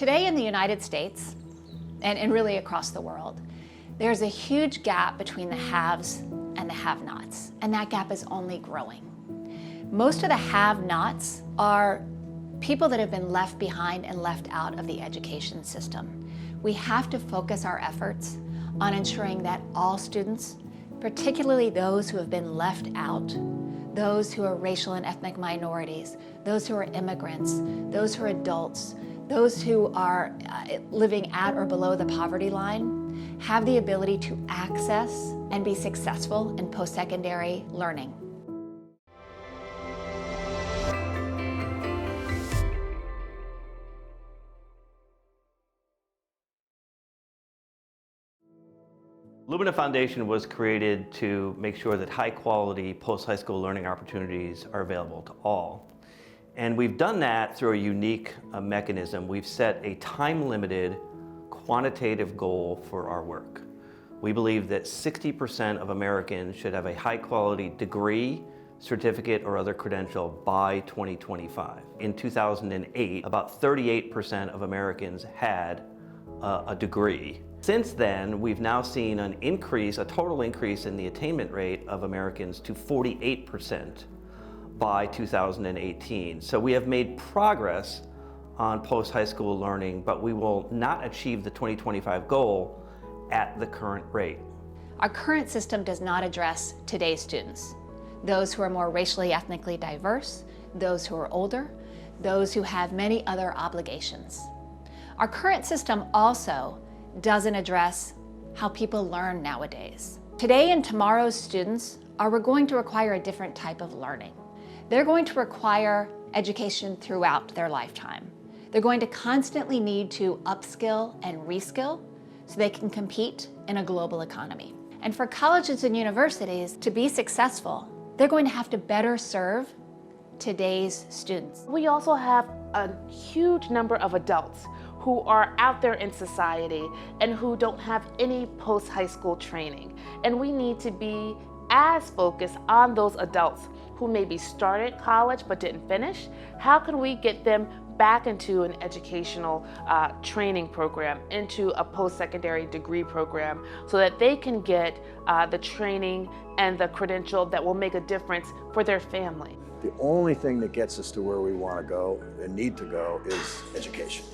Today in the United States, and really across the world, there's a huge gap between the haves and the have-nots, and that gap is only growing. Most of the have-nots are people that have been left behind and left out of the education system. We have to focus our efforts on ensuring that all students, particularly those who have been left out, those who are racial and ethnic minorities, those who are immigrants, those who are adults, those who are living at or below the poverty line, have the ability to access and be successful in post-secondary learning. Lumina Foundation was created to make sure that high-quality post-high school learning opportunities are available to all. And we've done that through a unique mechanism. We've set a time-limited quantitative goal for our work. We believe that 60% of Americans should have a high-quality degree, certificate, or other credential by 2025. In 2008, about 38% of Americans had a degree. Since then, we've now seen an increase, a total increase in the attainment rate of Americans to 48% by 2018. So we have made progress on post-high school learning, but we will not achieve the 2025 goal at the current rate. Our current system does not address today's students, those who are more racially, ethnically diverse, those who are older, those who have many other obligations. Our current system also doesn't address how people learn nowadays. Today and tomorrow's students are going to require a different type of learning. They're going to require education throughout their lifetime. They're going to constantly need to upskill and reskill so they can compete in a global economy. And for colleges and universities to be successful, they're going to have to better serve today's students. We also have a huge number of adults who are out there in society and who don't have any post-high school training. And we need to be as focused on those adults who maybe started college but didn't finish. How can we get them back into an educational training program, into a post-secondary degree program, so that they can get the training and the credential that will make a difference for their family? The only thing that gets us to where we want to go and need to go is education.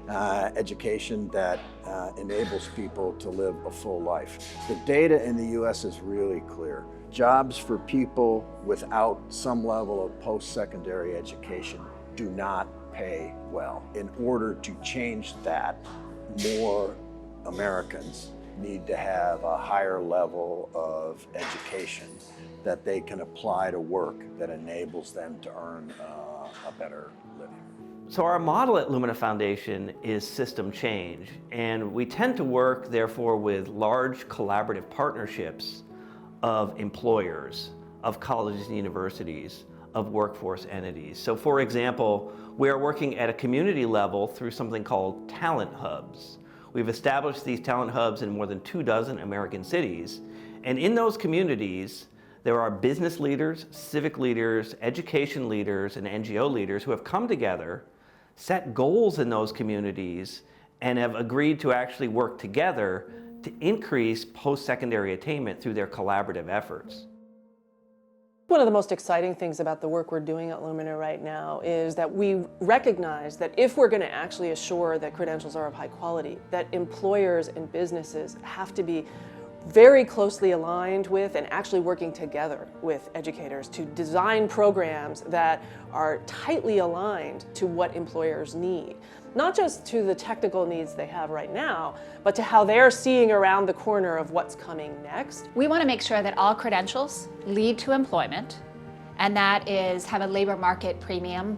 Education that enables people to live a full life. The data in the US is really clear. Jobs for people without some level of post-secondary education do not pay well. In order to change that, more Americans need to have a higher level of education that they can apply to work that enables them to earn a better living. So our model at Lumina Foundation is system change, and we tend to work, therefore, with large collaborative partnerships of employers, of colleges and universities, of workforce entities. So for example, we are working at a community level through something called talent hubs. We've established these talent hubs in more than 24 American cities, and in those communities, there are business leaders, civic leaders, education leaders, and NGO leaders who have come together, set goals in those communities, and have agreed to actually work together to increase post-secondary attainment through their collaborative efforts. One of the most exciting things about the work we're doing at Lumina right now is that we recognize that if we're going to actually assure that credentials are of high quality, that employers and businesses have to be very closely aligned with and actually working together with educators to design programs that are tightly aligned to what employers need. Not just to the technical needs they have right now, but to how they're seeing around the corner of what's coming next. We want to make sure that all credentials lead to employment, and that is have a labor market premium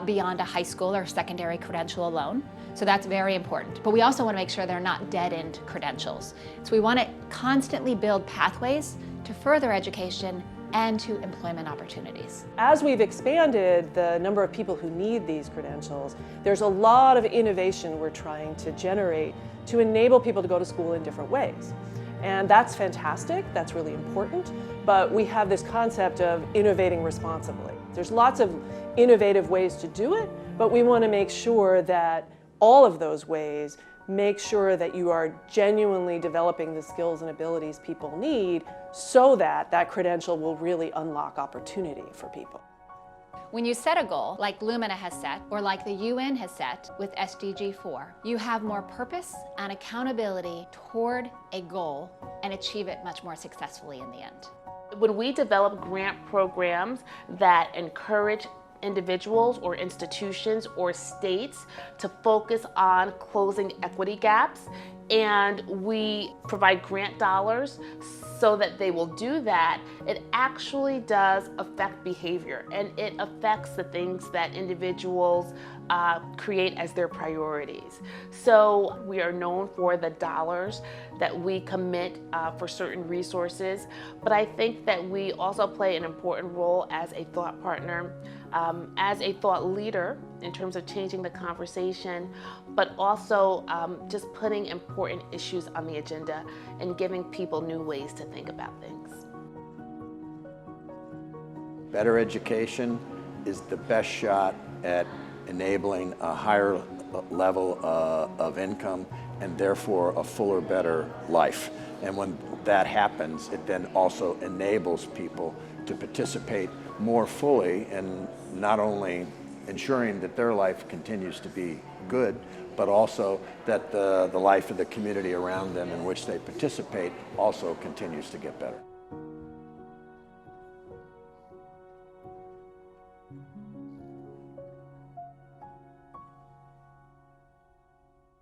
beyond a high school or secondary credential alone. So that's very important. But we also want to make sure they're not dead-end credentials. So we want to constantly build pathways to further education and to employment opportunities. As we've expanded the number of people who need these credentials, there's a lot of innovation we're trying to generate to enable people to go to school in different ways. And that's fantastic, that's really important, but we have this concept of innovating responsibly. There's lots of innovative ways to do it, but we want to make sure that all of those ways, make sure that you are genuinely developing the skills and abilities people need so that that credential will really unlock opportunity for people. When you set a goal, like Lumina has set, or like the UN has set with SDG 4, you have more purpose and accountability toward a goal and achieve it much more successfully in the end. When we develop grant programs that encourage individuals or institutions or states to focus on closing equity gaps, and we provide grant dollars so that they will do that, it actually does affect behavior, and it affects the things that individuals create as their priorities. So we are known for the dollars that we commit for certain resources, but I think that we also play an important role as a thought partner, as a thought leader in terms of changing the conversation, but also just putting important issues on the agenda and giving people new ways to think about things. Better education is the best shot at enabling a higher level of income and therefore a fuller, better life. And when that happens, it then also enables people to participate more fully in not only ensuring that their life continues to be good, but also that the life of the community around them in which they participate also continues to get better.